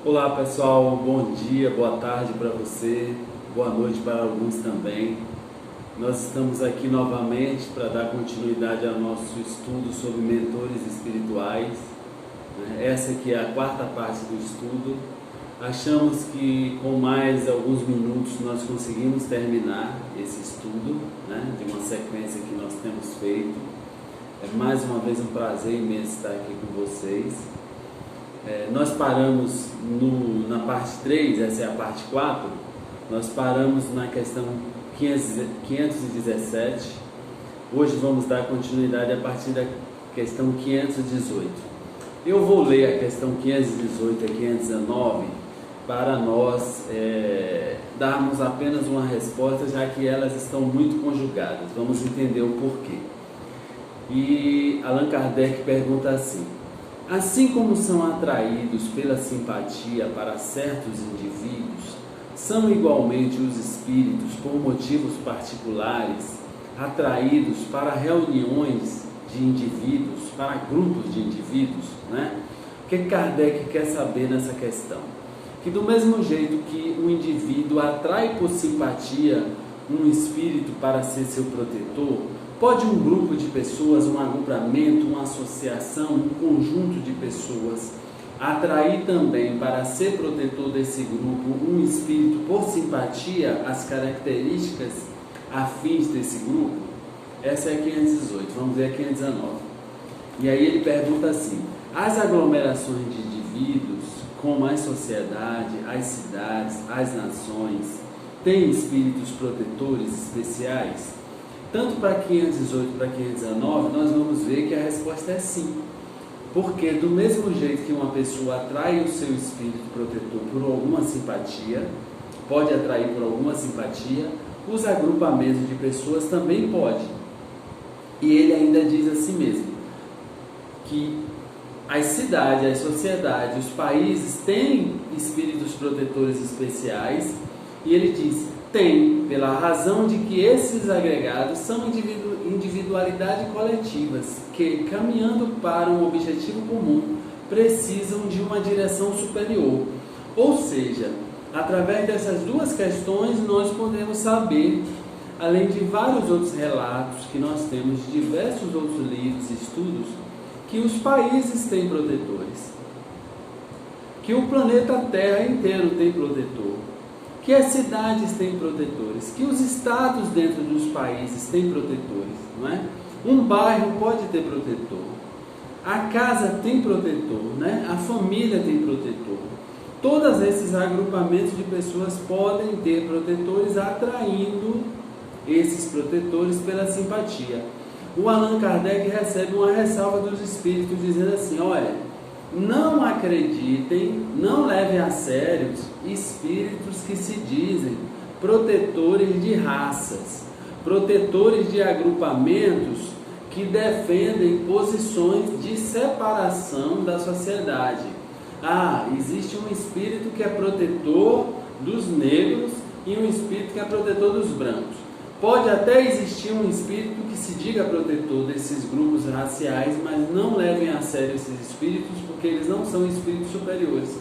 Olá pessoal, bom dia, boa tarde para você, boa noite para alguns também. Nós estamos aqui novamente para dar continuidade ao nosso estudo sobre mentores espirituais. Essa aqui é a quarta parte do estudo. Achamos que com mais alguns minutos nós conseguimos terminar esse estudo, de uma sequência que nós temos feito. É mais uma vez um prazer imenso estar aqui com vocês. Nós paramos na parte 3, essa é a parte 4, nós paramos na questão 517, hoje vamos dar continuidade a partir da questão 518. Eu vou ler a questão 518 e 519 para nós darmos apenas uma resposta, já que elas estão muito conjugadas, vamos entender o porquê. E Allan Kardec pergunta assim: assim como são atraídos pela simpatia para certos indivíduos, são igualmente os espíritos, por motivos particulares, atraídos para reuniões de indivíduos, para grupos de indivíduos, O que Kardec quer saber nessa questão? Que do mesmo jeito que um indivíduo atrai por simpatia um espírito para ser seu protetor, pode um grupo de pessoas, um agrupamento, uma associação, um conjunto de pessoas atrair também para ser protetor desse grupo um espírito por simpatia às características afins desse grupo? Essa é a 518, vamos ver a 519. E aí ele pergunta assim: as aglomerações de indivíduos, como as sociedades, as cidades, as nações, têm espíritos protetores especiais? Tanto para 518 para 519, nós vamos ver que a resposta é sim. Porque do mesmo jeito que uma pessoa atrai o seu espírito protetor por alguma simpatia, pode atrair por alguma simpatia, os agrupamentos de pessoas também podem. E ele ainda diz assim mesmo, que as cidades, as sociedades, os países têm espíritos protetores especiais, e ele diz: tem, pela razão de que esses agregados são individualidades coletivas que, caminhando para um objetivo comum, precisam de uma direção superior. Ou seja, através dessas duas questões nós podemos saber, além de vários outros relatos que nós temos de diversos outros livros e estudos, que os países têm protetores, que o planeta Terra inteiro tem protetor, que as cidades têm protetores, que os estados dentro dos países têm protetores, não é? Um bairro pode ter protetor, a casa tem protetor, a família tem protetor. Todos esses agrupamentos de pessoas podem ter protetores, atraindo esses protetores pela simpatia. O Allan Kardec recebe uma ressalva dos espíritos dizendo assim: olha, não acreditem, não levem a sério espíritos que se dizem protetores de raças, protetores de agrupamentos que defendem posições de separação da sociedade. Existe um espírito que é protetor dos negros e um espírito que é protetor dos brancos. Pode até existir um espírito que se diga protetor desses grupos raciais, mas não levem a sério esses espíritos, porque eles não são espíritos superiores.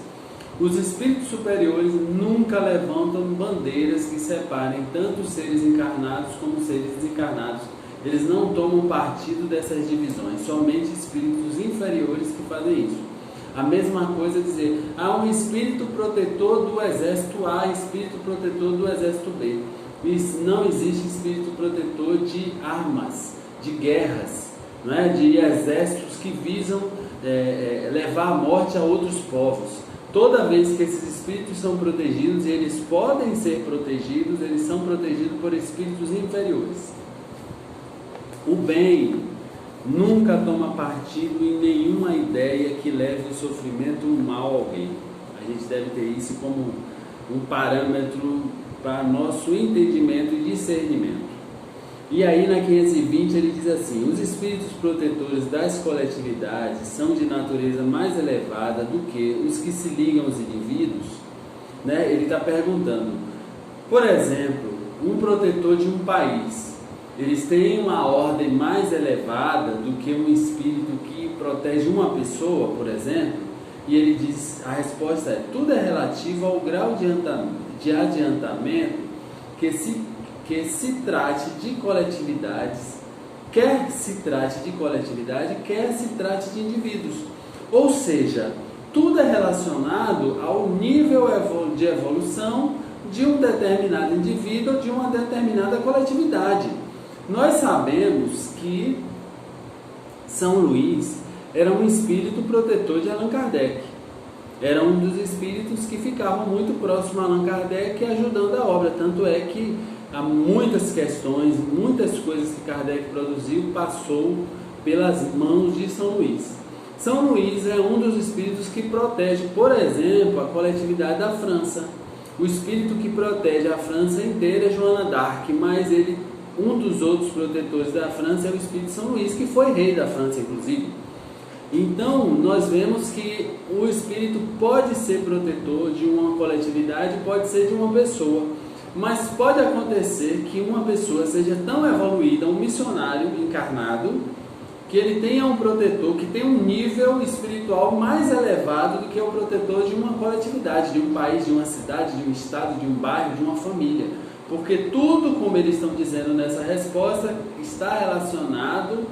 Os espíritos superiores nunca levantam bandeiras que separem tanto os seres encarnados como os seres desencarnados. Eles não tomam partido dessas divisões, somente espíritos inferiores que fazem isso. A mesma coisa é dizer, há um espírito protetor do exército A, espírito protetor do exército B. Não existe espírito protetor de armas, de guerras, de exércitos que visam levar a morte a outros povos. Toda vez que esses espíritos são protegidos, e eles podem ser protegidos, eles são protegidos por espíritos inferiores. O bem nunca toma partido em nenhuma ideia que leve o sofrimento ou o mal a alguém. A gente deve ter isso como um parâmetro para nosso entendimento e discernimento. E aí na 520 ele diz assim: os espíritos protetores das coletividades são de natureza mais elevada do que os que se ligam aos indivíduos. Ele está perguntando, por exemplo, um protetor de um país, eles têm uma ordem mais elevada do que um espírito que protege uma pessoa, por exemplo. E ele diz, a resposta é: tudo é relativo ao grau de adiantamento que se trate de coletividades, quer se trate de coletividade, quer se trate de indivíduos. Ou seja, tudo é relacionado ao nível de evolução de um determinado indivíduo ou de uma determinada coletividade. Nós sabemos que São Luís era um espírito protetor de Allan Kardec. Era um dos espíritos que ficavam muito próximo a Allan Kardec, ajudando a obra. Tanto é que há muitas questões, muitas coisas que Kardec produziu, passou pelas mãos de São Luís. São Luís é um dos espíritos que protege, por exemplo, a coletividade da França. O espírito que protege a França inteira é Joana d'Arc, mas um dos outros protetores da França é o espírito de São Luís, que foi rei da França, inclusive. Então, nós vemos que o espírito pode ser protetor de uma coletividade, pode ser de uma pessoa, mas pode acontecer que uma pessoa seja tão evoluída, um missionário encarnado, que ele tenha um protetor que tem um nível espiritual mais elevado do que o protetor de uma coletividade, de um país, de uma cidade, de um estado, de um bairro, de uma família. Porque tudo, como eles estão dizendo nessa resposta, está relacionado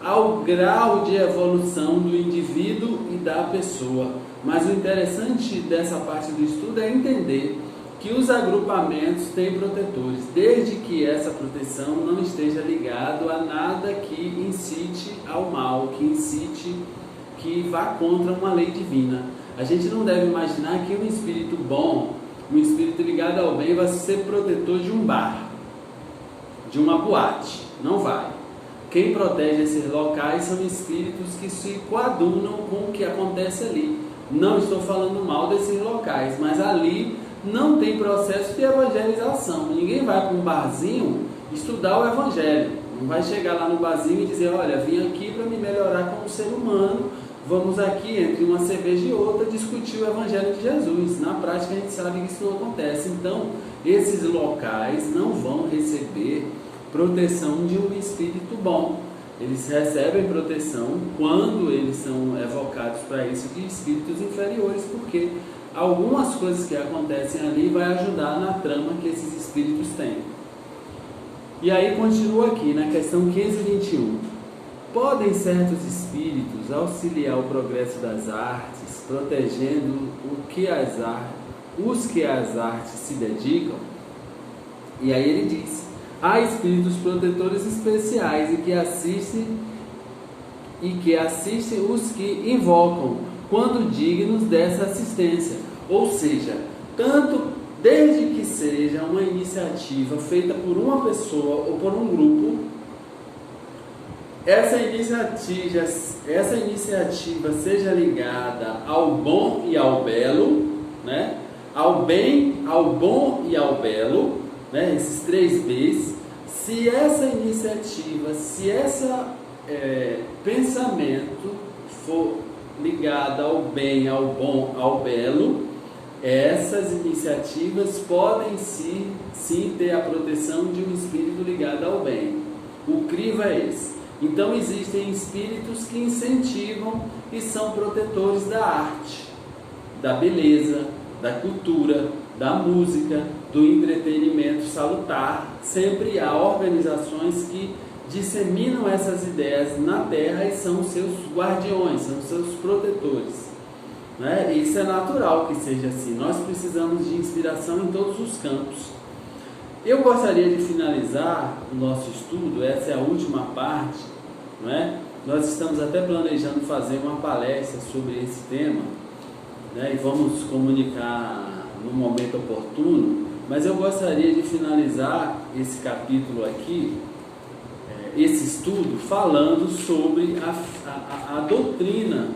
ao grau de evolução do indivíduo e da pessoa. Mas o interessante dessa parte do estudo é entender que os agrupamentos têm protetores, desde que essa proteção não esteja ligado a nada que incite ao mal, que vá contra uma lei divina. A gente não deve imaginar que um espírito bom, um espírito ligado ao bem, vai ser protetor de um bar, de uma boate. Não vai. Quem protege esses locais são espíritos que se coadunam com o que acontece ali. Não estou falando mal desses locais, mas ali não tem processo de evangelização. Ninguém vai para um barzinho estudar o evangelho. Não vai chegar lá no barzinho e dizer: olha, vim aqui para me melhorar como ser humano, vamos aqui, entre uma cerveja e outra, discutir o evangelho de Jesus. Na prática a gente sabe que isso não acontece. Então, esses locais não vão receber proteção de um espírito bom. Eles recebem proteção quando eles são evocados para isso de espíritos inferiores, porque algumas coisas que acontecem ali vai ajudar na trama que esses espíritos têm. E aí continua aqui na questão 521. Podem certos espíritos auxiliar o progresso das artes, protegendo os que às artes se dedicam? E aí ele diz: há espíritos protetores especiais e que assistem os que invocam, quando dignos dessa assistência. Ou seja, desde que seja uma iniciativa feita por uma pessoa ou por um grupo, essa iniciativa seja ligada ao bom e ao belo, né? Ao bem, ao bom e ao belo, né? Esses 3 Bs. Se essa iniciativa, se esse pensamento for ligado ao bem, ao bom, ao belo, essas iniciativas podem sim ter a proteção de um espírito ligado ao bem. O crivo é esse. Então existem espíritos que incentivam e são protetores da arte, da beleza, da cultura, da música, do entretenimento salutar. Sempre há organizações que disseminam essas ideias na Terra e são seus guardiões, são seus protetores, né? Isso é natural que seja assim. Nós precisamos de inspiração em todos os campos. Eu gostaria de finalizar o nosso estudo, essa é a última parte, né? Nós estamos até planejando fazer uma palestra sobre esse tema, né? E vamos comunicar no momento oportuno, mas eu gostaria de finalizar esse capítulo aqui, esse estudo, falando sobre a doutrina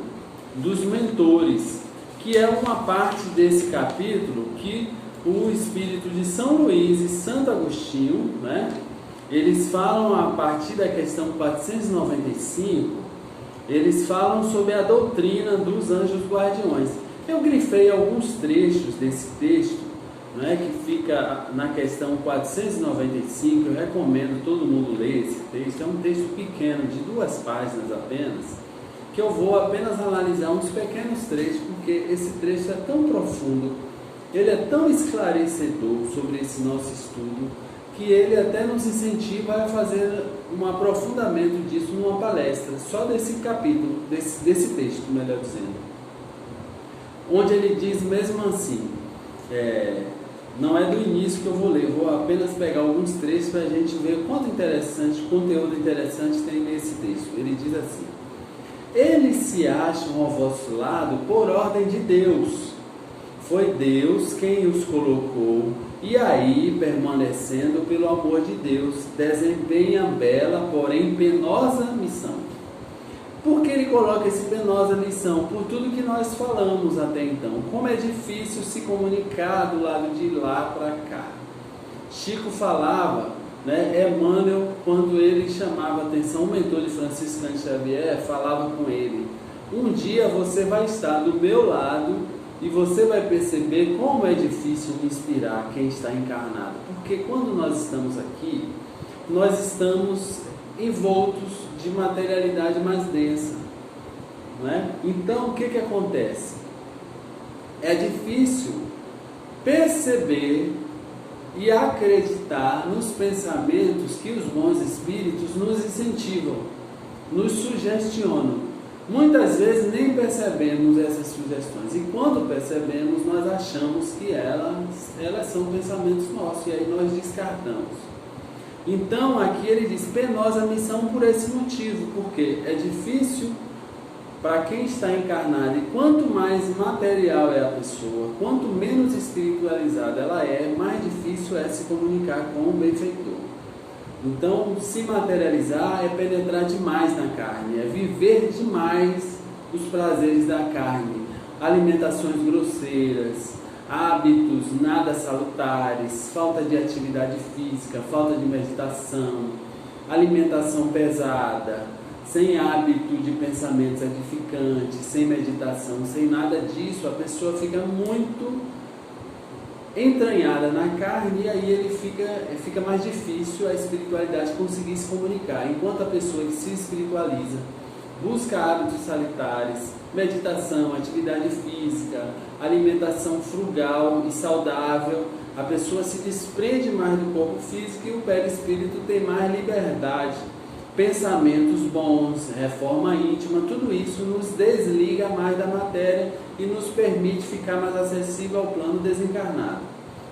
dos mentores, que é uma parte desse capítulo que o espírito de São Luís e Santo Agostinho, né, eles falam a partir da questão 495, eles falam sobre a doutrina dos anjos guardiões. Eu grifei alguns trechos desse texto, né, que fica na questão 495, eu recomendo todo mundo ler esse texto. É um texto pequeno, de 2 páginas apenas, que eu vou apenas analisar uns pequenos trechos, porque esse trecho é tão profundo, ele é tão esclarecedor sobre esse nosso estudo, que ele até nos incentiva a fazer um aprofundamento disso numa palestra, só desse capítulo, desse texto, melhor dizendo. Onde ele diz mesmo assim, não é do início que eu vou ler, eu vou apenas pegar alguns trechos para a gente ver quanto conteúdo interessante tem nesse texto. Ele diz assim: eles se acham ao vosso lado por ordem de Deus. Foi Deus quem os colocou, e aí, permanecendo pelo amor de Deus, desempenha bela, porém penosa missão. Por que ele coloca essa penosa missão? Por tudo que nós falamos até então. Como é difícil se comunicar do lado de lá para cá. Chico falava, Emmanuel, quando ele chamava a atenção, o mentor de Francisco Cândido Xavier, falava com ele: um dia você vai estar do meu lado e você vai perceber como é difícil inspirar quem está encarnado. Porque quando nós estamos aqui, nós estamos envoltos de materialidade mais densa, não é? Então, o que acontece? É difícil perceber e acreditar nos pensamentos que os bons espíritos nos incentivam, nos sugestionam. Muitas vezes nem percebemos essas sugestões, e quando percebemos, nós achamos que elas são pensamentos nossos, e aí nós descartamos. Então aqui ele diz penosa missão por esse motivo, porque é difícil para quem está encarnado, e quanto mais material é a pessoa, quanto menos espiritualizada ela é, mais difícil é se comunicar com o benfeitor. Então, se materializar é penetrar demais na carne, é viver demais os prazeres da carne, alimentações grosseiras, hábitos nada salutares, falta de atividade física, falta de meditação, alimentação pesada, sem hábito de pensamentos edificantes, sem meditação, sem nada disso, a pessoa fica muito entranhada na carne, e aí ele fica mais difícil a espiritualidade conseguir se comunicar. Enquanto a pessoa que se espiritualiza, busca hábitos salutares, meditação, atividade física, alimentação frugal e saudável, a pessoa se desprende mais do corpo físico e o perispírito tem mais liberdade, pensamentos bons, reforma íntima, tudo isso nos desliga mais da matéria e nos permite ficar mais acessível ao plano desencarnado.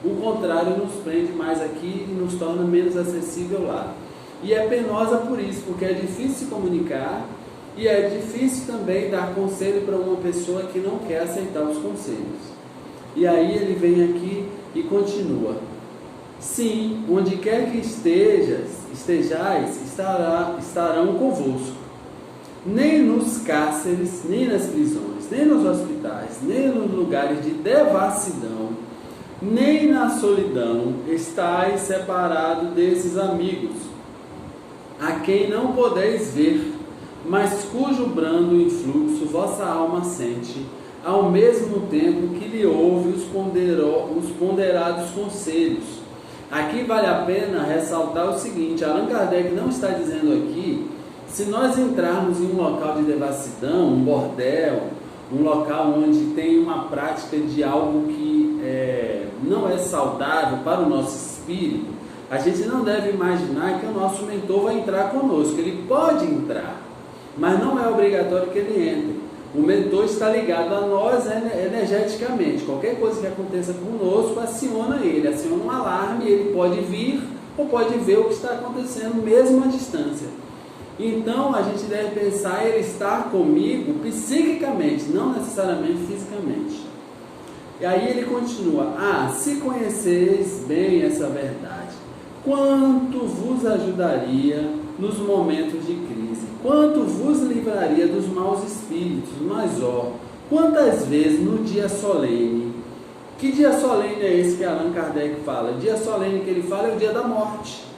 O contrário nos prende mais aqui e nos torna menos acessível lá. E é penosa por isso, porque é difícil se comunicar e é difícil também dar conselho para uma pessoa que não quer aceitar os conselhos. E aí ele vem aqui e continua: sim, onde quer que estejais, estarão convosco. Nem nos cárceres, nem nas prisões, nem nos hospitais, nem nos lugares de devassidão, nem na solidão estáis separados desses amigos, a quem não podeis ver, mas cujo brando influxo vossa alma sente, ao mesmo tempo que lhe ouve os ponderados conselhos. Aqui vale a pena ressaltar o seguinte: Allan Kardec não está dizendo aqui, se nós entrarmos em um local de devassidão, um bordel, um local onde tem uma prática de algo que não é saudável para o nosso espírito, a gente não deve imaginar que o nosso mentor vai entrar conosco. Ele pode entrar, mas não é obrigatório que ele entre. O mentor está ligado a nós energeticamente. Qualquer coisa que aconteça conosco aciona um alarme, ele pode vir ou pode ver o que está acontecendo mesmo à distância. Então a gente deve pensar ele estar comigo psiquicamente, não necessariamente fisicamente. E aí ele continua: se conheceis bem essa verdade, quanto vos ajudaria nos momentos de crise, quanto vos livraria dos maus espíritos, mas quantas vezes no dia solene, que dia solene é esse que Allan Kardec fala? O dia solene que ele fala é o dia da morte.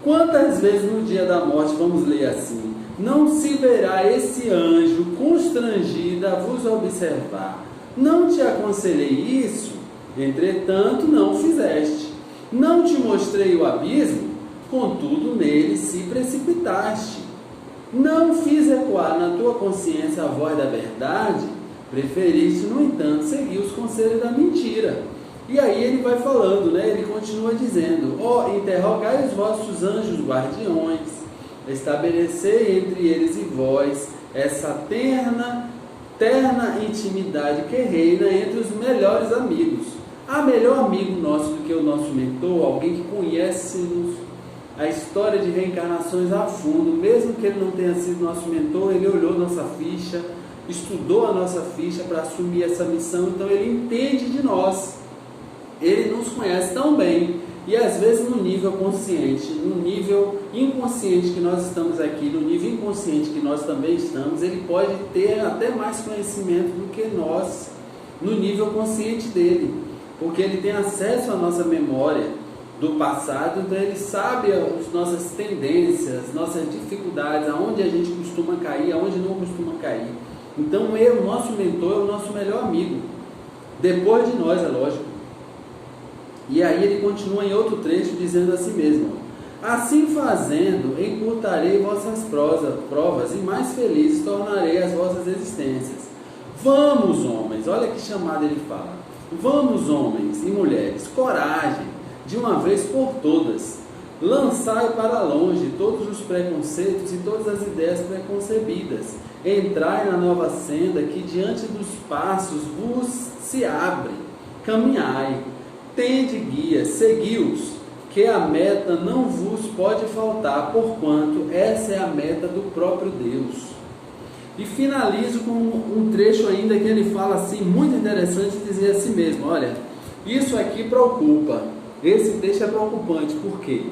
Quantas vezes no dia da morte, vamos ler assim: não se verá esse anjo constrangido a vos observar. Não te aconselhei isso, entretanto não fizeste. Não te mostrei o abismo, contudo nele se precipitaste. Não fiz ecoar na tua consciência a voz da verdade, preferiste, no entanto, seguir os conselhos da mentira. E aí ele vai falando, né? Ele continua dizendo: interrogai os vossos anjos guardiões, estabelecei entre eles e vós essa terna intimidade que reina entre os melhores amigos. Há melhor amigo nosso do que o nosso mentor, alguém que conhece-nos a história de reencarnações a fundo, mesmo que ele não tenha sido nosso mentor, ele olhou nossa ficha, estudou a nossa ficha para assumir essa missão, então ele entende de nós, ele nos conhece tão bem, e às vezes no nível consciente, no nível inconsciente que nós estamos aqui, no nível inconsciente que nós também estamos, ele pode ter até mais conhecimento do que nós, no nível consciente dele, porque ele tem acesso à nossa memória do passado, então ele sabe as nossas tendências, nossas dificuldades, aonde a gente costuma cair, aonde não costuma cair. Então o nosso mentor é o nosso melhor amigo, depois de nós, é lógico. E aí ele continua em outro trecho dizendo assim mesmo: assim fazendo, encurtarei vossas provas e mais felizes tornarei as vossas existências. Vamos, homens, olha que chamada ele fala. Vamos, homens e mulheres, coragem, de uma vez por todas, lançai para longe todos os preconceitos e todas as ideias preconcebidas, entrai na nova senda que diante dos passos vos se abre, caminhai, tende guia, segui-os, que a meta não vos pode faltar, porquanto essa é a meta do próprio Deus. E finalizo com um trecho ainda que ele fala assim, muito interessante, dizer assim mesmo: olha, isso aqui preocupa. Esse texto é preocupante, porque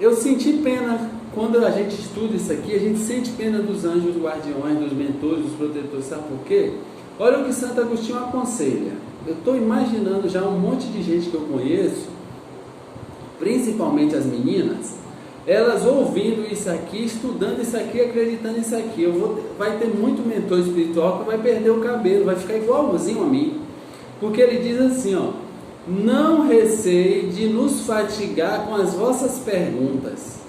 eu senti pena, quando a gente estuda isso aqui, a gente sente pena dos anjos guardiões, dos mentores, dos protetores, sabe por quê? Olha o que Santo Agostinho aconselha. Eu estou imaginando já um monte de gente que eu conheço, principalmente as meninas, elas ouvindo isso aqui, estudando isso aqui, acreditando nisso aqui. Vai ter muito mentor espiritual que vai perder o cabelo, vai ficar igualzinho a mim, porque ele diz assim, ó: não receie de nos fatigar com as vossas perguntas.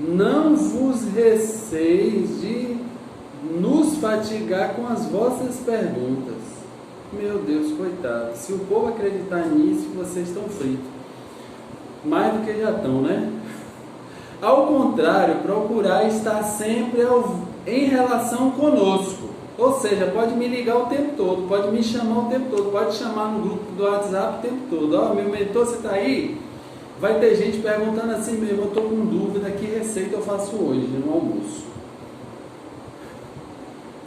Não vos receis de nos fatigar com as vossas perguntas. Meu Deus, coitado. Se o povo acreditar nisso, vocês estão fritos. Mais do que já estão, né? Ao contrário, procurar estar sempre em relação conosco. Ou seja, pode me ligar o tempo todo, pode me chamar o tempo todo, pode chamar no grupo do WhatsApp o tempo todo. Ó, meu mentor, você está aí? Vai ter gente perguntando assim mesmo: eu estou com dúvida, que receita eu faço hoje no almoço?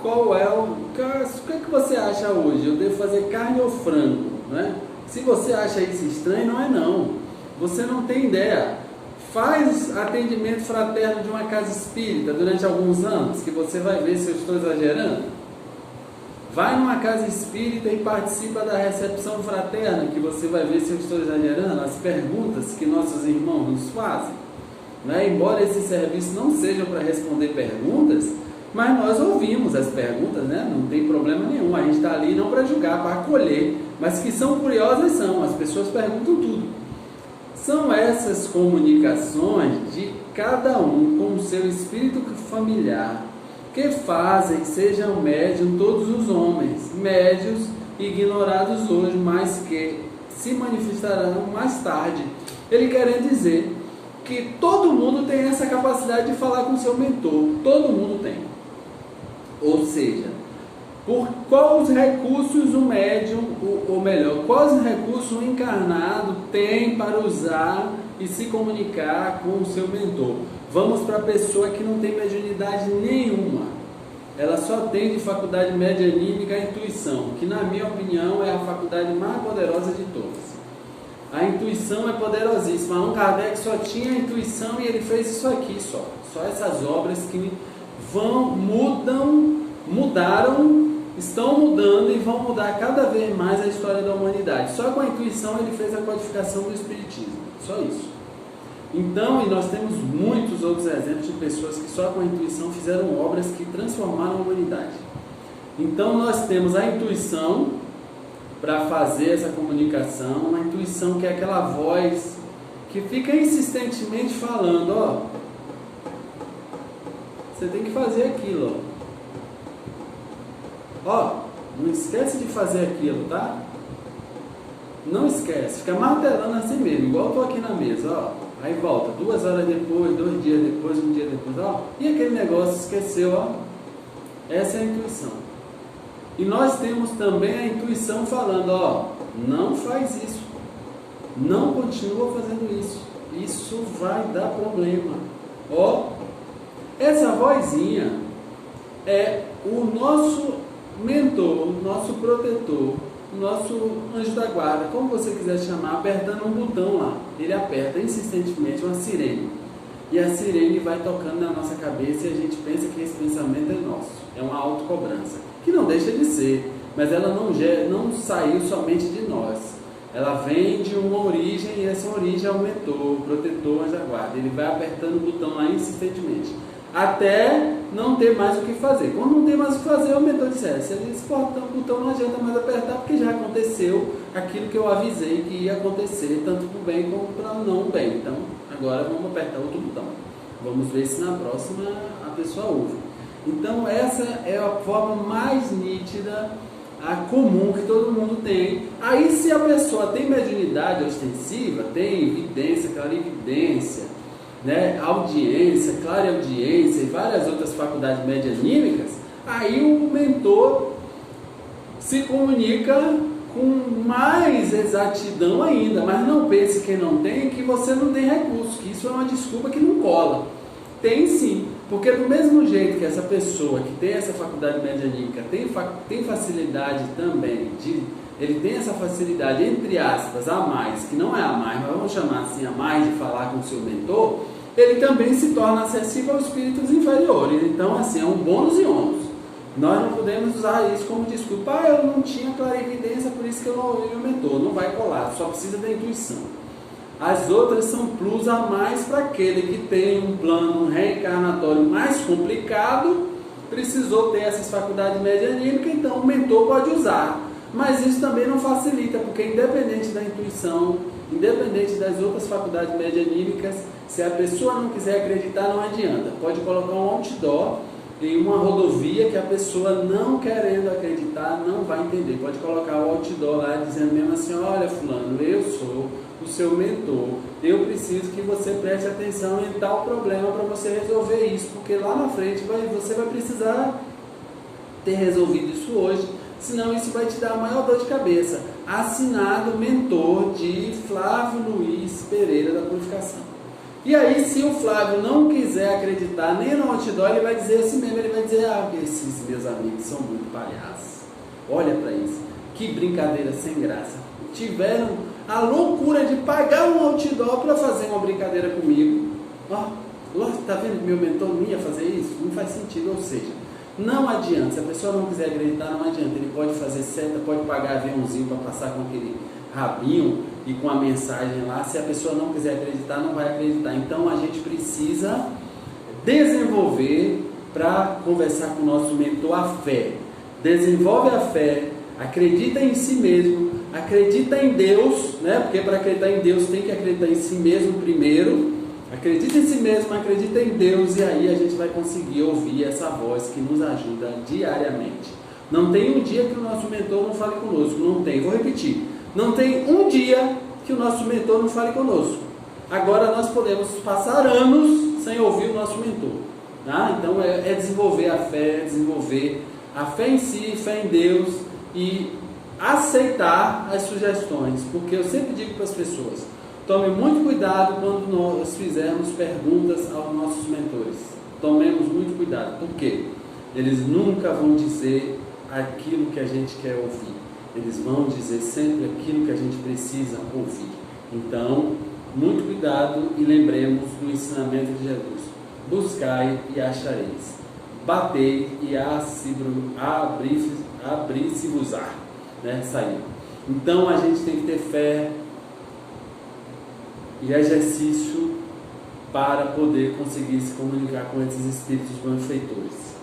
O que é que você acha hoje? Eu devo fazer carne ou frango? Né? Se você acha isso estranho, não é não. Você não tem ideia. Faz atendimento fraterno de uma casa espírita durante alguns anos, que você vai ver se eu estou exagerando. Vai numa casa espírita e participa da recepção fraterna, que você vai ver se eu estou exagerando, as perguntas que nossos irmãos nos fazem. Né? Embora esse serviço não seja para responder perguntas, mas nós ouvimos as perguntas, né? Não tem problema nenhum. A gente está ali não para julgar, para acolher, mas que são curiosas são, as pessoas perguntam tudo. São essas comunicações de cada um com o seu espírito familiar que fazem que sejam médium todos os homens, médios ignorados hoje, mas que se manifestarão mais tarde. Ele querendo dizer que todo mundo tem essa capacidade de falar com o seu mentor, todo mundo tem. Ou seja, por quais recursos o médium, ou melhor, quais recursos o encarnado tem para usar e se comunicar com o seu mentor? Vamos para a pessoa que não tem mediunidade nenhuma. Ela só tem de faculdade medianímica a intuição, que na minha opinião é a faculdade mais poderosa de todas. A intuição é poderosíssima. Allan Kardec só tinha a intuição e ele fez isso aqui só. Só essas obras que mudaram, estão mudando e vão mudar cada vez mais a história da humanidade. Só com a intuição ele fez a codificação do Espiritismo. Só isso. Então, e nós temos muitos outros exemplos de pessoas que só com a intuição fizeram obras que transformaram a humanidade. Então nós temos a intuição, para fazer essa comunicação, uma intuição que é aquela voz que fica insistentemente falando, ó, você tem que fazer aquilo, ó, não esquece de fazer aquilo, tá? Não esquece, fica martelando assim mesmo, igual eu tô aqui na mesa, ó, aí volta, 2 horas depois, 2 dias depois, 1 dia depois, ó, e aquele negócio esqueceu, ó, essa é a intuição. E nós temos também a intuição falando, ó, não faz isso, não continua fazendo isso, isso vai dar problema, ó, essa vozinha é o nosso mentor, o nosso protetor, o nosso anjo da guarda, como você quiser chamar, apertando um botão lá, ele aperta insistentemente uma sirene, e a sirene vai tocando na nossa cabeça e a gente pensa que esse pensamento é nosso, é uma autocobrança, que não deixa de ser, mas ela não saiu somente de nós, ela vem de uma origem e essa origem é o mentor, o protetor, anjo da guarda, ele vai apertando o botão lá insistentemente, até não ter mais o que fazer. Quando não tem mais o que fazer, o mentor diz, se ele exportar o botão não adianta mais apertar, porque já aconteceu aquilo que eu avisei que ia acontecer, tanto para o bem como para o não bem. Então, agora vamos apertar outro botão. Vamos ver se na próxima a pessoa ouve. Então, essa é a forma mais nítida, a comum que todo mundo tem. Aí, se a pessoa tem mediunidade ostensiva, tem evidência, clarividência, né, audiência, clareaudiência e várias outras faculdades medianímicas, aí o mentor se comunica com mais exatidão ainda, mas não pense quem não tem que você não tem recurso, que isso é uma desculpa que não cola. Tem sim, porque do mesmo jeito que essa pessoa que tem essa faculdade medianímica tem facilidade também ele tem essa facilidade, entre aspas, a mais, que não é a mais, mas vamos chamar assim, a mais de falar com o seu mentor, ele também se torna acessível aos espíritos inferiores. Então, assim, é um bônus e ônus. Nós não podemos usar isso como desculpa, eu não tinha clarividência, por isso que eu não ouvi o mentor. Não vai colar, só precisa da intuição. As outras são plus a mais para aquele que tem um plano reencarnatório mais complicado, precisou ter essas faculdades medianímicas, então o mentor pode usar. Mas isso também não facilita, porque independente da intuição, independente das outras faculdades medianímicas, se a pessoa não quiser acreditar, não adianta. Pode colocar um outdoor em uma rodovia que a pessoa não querendo acreditar não vai entender. Pode colocar o outdoor lá dizendo mesmo assim, olha fulano, eu sou o seu mentor, eu preciso que você preste atenção em tal problema para você resolver isso, porque lá na frente você vai precisar ter resolvido isso hoje, senão isso vai te dar a maior dor de cabeça. Assinado mentor de Flávio Luiz Pereira da Purificação. E aí, se o Flávio não quiser acreditar nem no outdoor, ele vai dizer assim mesmo, ele vai dizer, esses meus amigos são muito palhaços. Olha para isso, que brincadeira sem graça. Tiveram a loucura de pagar um outdoor para fazer uma brincadeira comigo. Tá vendo que meu mentor não ia fazer isso? Não faz sentido, ou seja, não adianta, se a pessoa não quiser acreditar, não adianta, ele pode fazer seta, pode pagar aviãozinho para passar com aquele rabinho e com a mensagem lá, se a pessoa não quiser acreditar, não vai acreditar. Então a gente precisa desenvolver, para conversar com o nosso mentor, a fé. Desenvolve a fé, acredita em si mesmo, acredita em Deus, né? Porque para acreditar em Deus tem que acreditar em si mesmo primeiro. Acredita em si mesmo, acredita em Deus, e aí a gente vai conseguir ouvir essa voz que nos ajuda diariamente. Não tem um dia que o nosso mentor não fale conosco, não tem, vou repetir, não tem um dia que o nosso mentor não fale conosco. Agora nós podemos passar anos sem ouvir o nosso mentor, tá? Então é desenvolver a fé, desenvolver a fé em si, fé em Deus e aceitar as sugestões, porque eu sempre digo para as pessoas, tome muito cuidado quando nós fizermos perguntas aos nossos mentores. Tomemos muito cuidado. Por quê? Eles nunca vão dizer aquilo que a gente quer ouvir. Eles vão dizer sempre aquilo que a gente precisa ouvir. Então, muito cuidado e lembremos do ensinamento de Jesus. Buscai e achareis. Batei e abrir-se-vos-á. Saiu. Então, a gente tem que ter fé e exercício para poder conseguir se comunicar com esses espíritos benfeitores.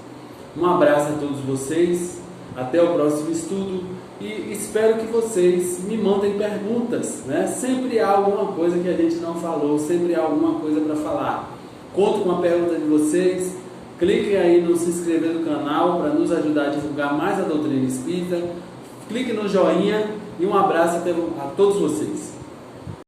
Um abraço a todos vocês, Até o próximo estudo e espero que vocês me mandem perguntas, né? Sempre há alguma coisa que a gente não falou, sempre há alguma coisa para falar. Conto com a pergunta de vocês. Cliquem aí no se inscrever no canal para nos ajudar a divulgar mais a doutrina espírita. Clique no joinha e um abraço a todos vocês.